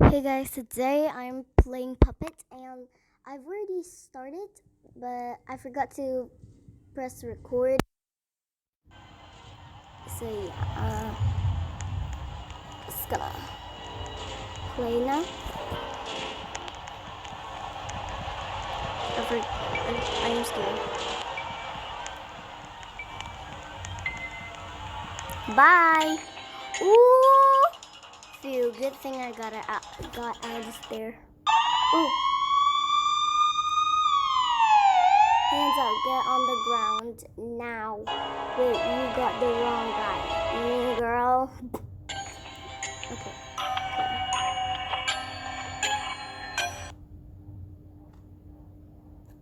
Hey guys, today I'm playing Puppet and I've already started, but I forgot to press record. So yeah, it's gonna play now. I'm scared. Bye! Ooh! Phew, good thing I got out of there. Ooh! Hands up, get on the ground now. Wait, you got the wrong guy. Mean girl. Okay.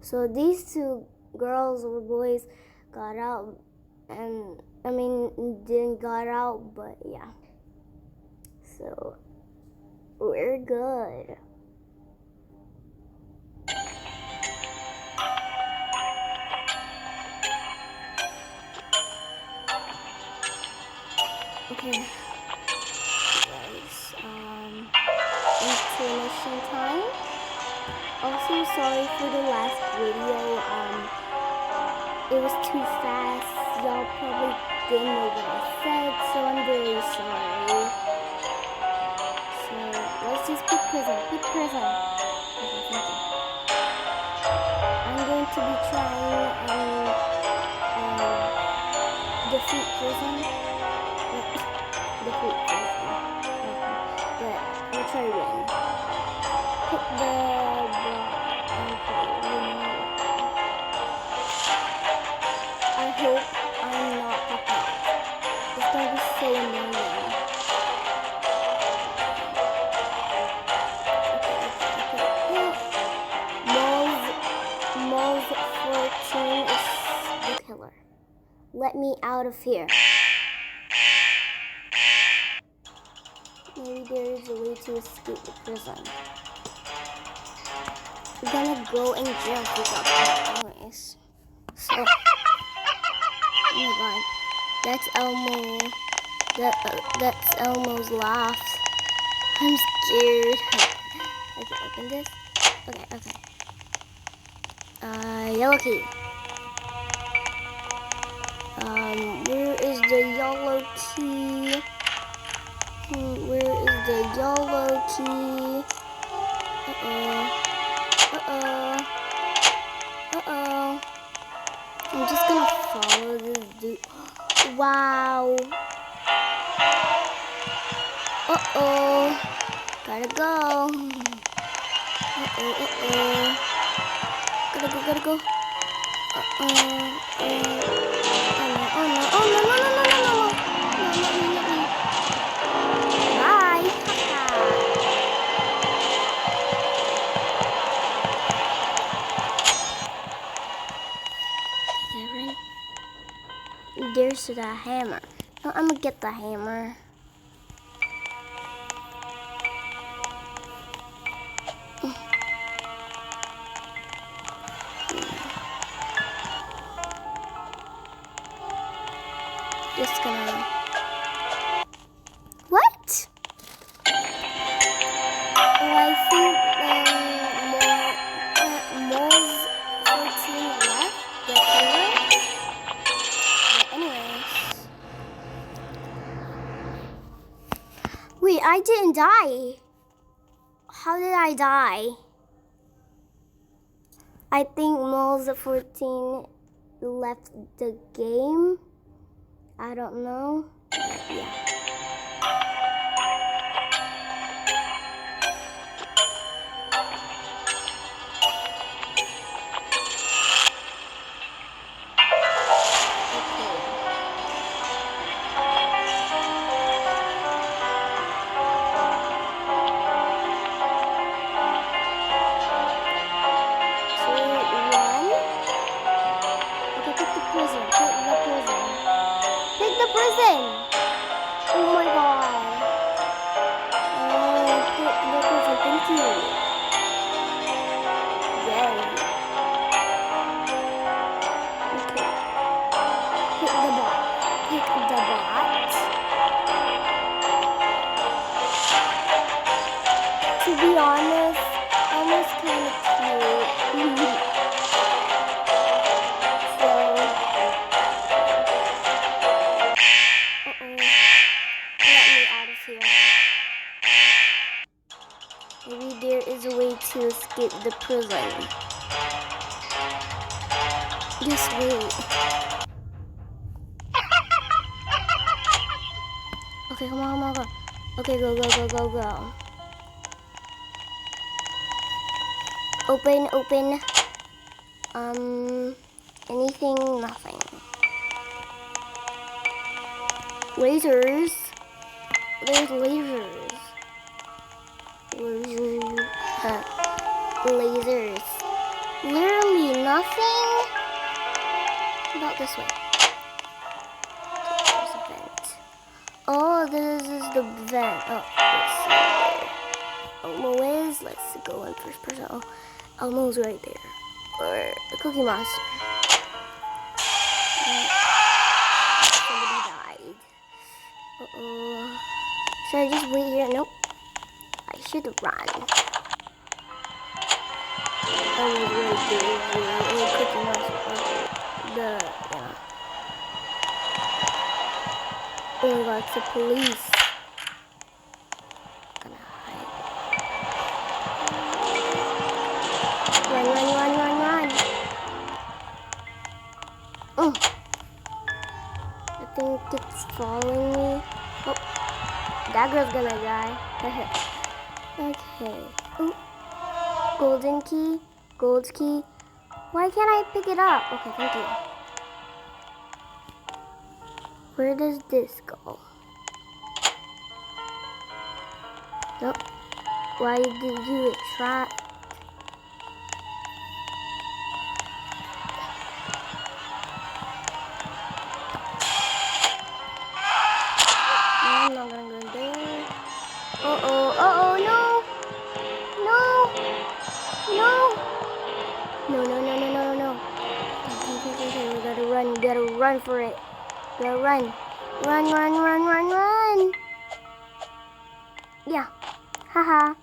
So these two girls or boys got out, and didn't got out, but yeah. So we're good. Okay, guys. Intermission time. Also, sorry for the last video. It was too fast. Y'all probably didn't know what I said, so I'm very sorry. So let's just pick prison. Pick prison. Okay, thank you. I'm going to be trying defeat prison. Defeat prison. But we'll try to win. Pick the I hope I'm not picked up. It's gonna be so annoying. Moles 14 is the killer. Let me out of here. Maybe there is a way to escape the prison. We're gonna go in jail for that anyways. So, oh my god, that's Elmo. That's Elmo's laugh. I'm scared. Okay, open this. Okay. Yellow key. Where is the yellow key? Where is the yellow key? Uh-oh. I'm just gonna follow this dude. Wow. Uh-oh. Gotta go. Gotta go. Oh no. Bye. There's the hammer. No, I'm gonna get the hammer. Just gonna. What? Oh, I think Moles 14 left. The killer. But anyways. Wait, I didn't die. How did I die? I think Moles 14 left the game. I don't know. Yeah. Prison. To be honest, Elmo's kind of cute. So, uh-oh. Let me out of here. Maybe there is a way to escape the prison. Just wait. Okay, come on, go. Okay, go. Open. Anything? Nothing. Lasers. There's lasers. Lasers. Literally nothing. About this way. There's a vent. Oh, this is the vent. Oh, let's see where Elmo is. Let's go in first person. Oh, Elmo's right there. Or the Cookie Monster. Somebody died. Uh-oh. Should I just wait here? Nope. I should run. Elmo's right there. Oh, Cookie Monster. Oh my god, it's the police. I'm gonna hide. Run. Oh. I think it's following me. Oh, that girl's gonna die. Okay. Oh, golden key. Gold key. Why can't I pick it up? Okay, thank you. Where does this go? Nope. Why did you attract? I'm not gonna go there. Uh-oh, no! No. We gotta run for it. Run. Yeah. Haha.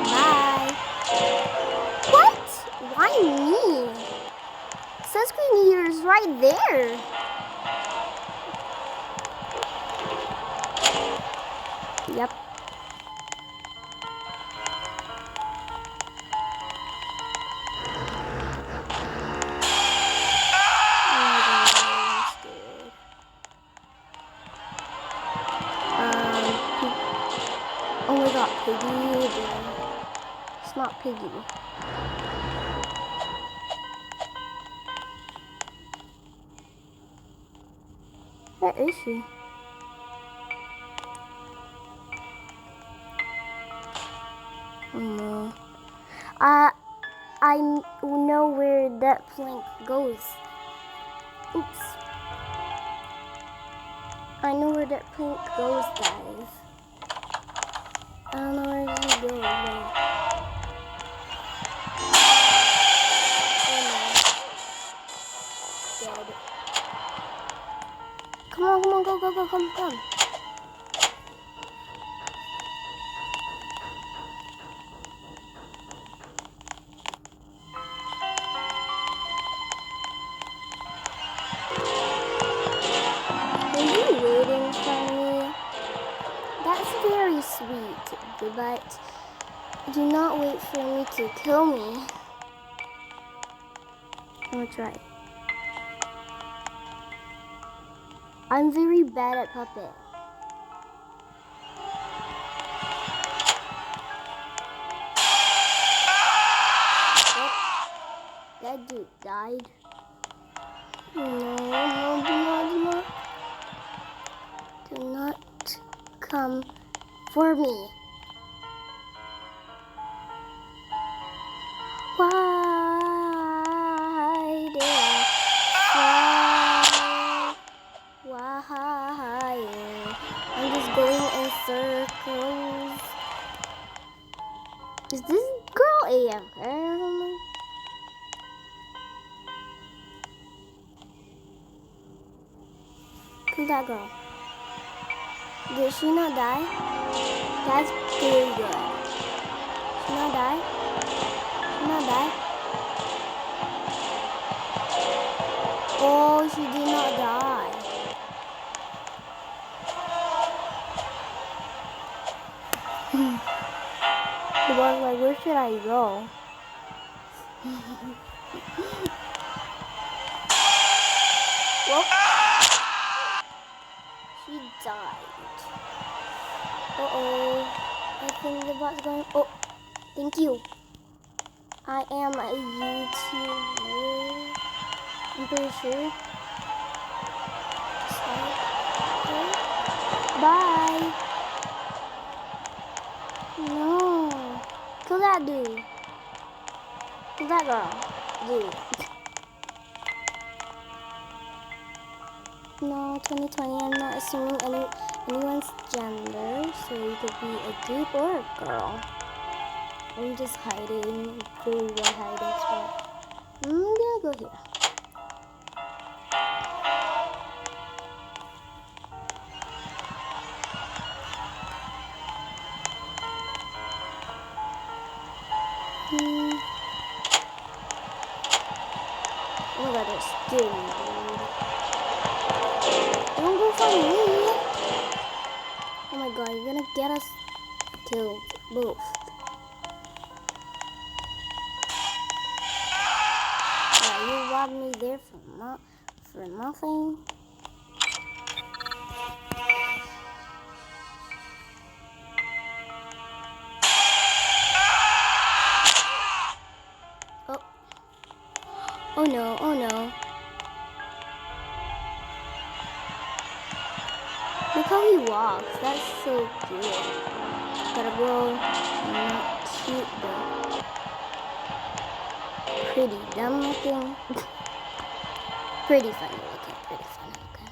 Bye. What? Why me? Sunscreen here is right there. Yep. Oh my god, Piggy. It's not Piggy. Where is she? Oh no. I know where that plank goes. Oops. I know where that plank goes, guys. I don't know where to go. No. Dead. Come on, go. Are you waiting for me? That's very sweet, but do not wait for me to kill me. I'm gonna try. I'm very bad at puppet. Oh, that dude died. No. Do not come for me. Why did I try? Why? I'm just going in circles. Is this girl AFK or something? Who's that girl? Did she not die? That's very good. She not die? She not die? Oh, she did not die. The boss like, where should I go? Well, she died. Uh-oh. I think the bot's going... Oh, thank you. I am a YouTuber. I'm pretty sure. Bye. No. Kill that dude. Kill that girl. Dude. No, 2020, I'm not assuming anyone's gender, so you could be a dude or a girl. I'm just hiding, very well hiding spot. I'm gonna go here. Oh my god, they're still dude. Don't go for me. Oh my god, you're gonna get us killed, both. Yeah, you robbed me there for nothing. Oh. Oh no, oh no. Look how he walks, that's so cute. Gotta go, not cute though. Pretty dumb looking. Pretty funny looking, pretty funny looking.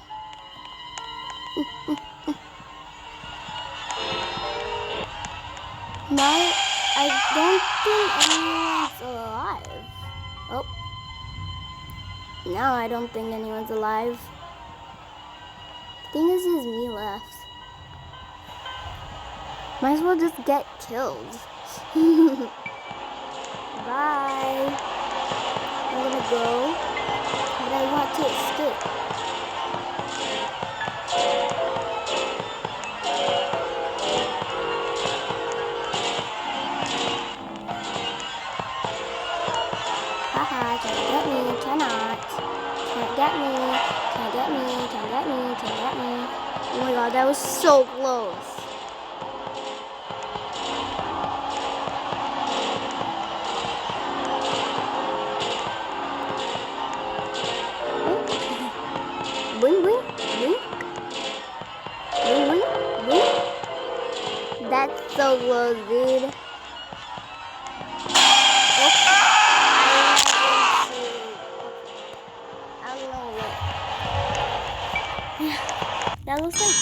Now, I don't think anyone's alive. Oh. Now I don't think anyone's alive. I think this is me left. Might as well just get killed. Bye. I'm gonna go, but I want to escape. Haha, can't get me, cannot. Can't get me, can't get me, can't get me, can't get me. Oh my god, that was so close. Boing, boing, boing. Boing, boing, boing. That's so close, dude. That looks like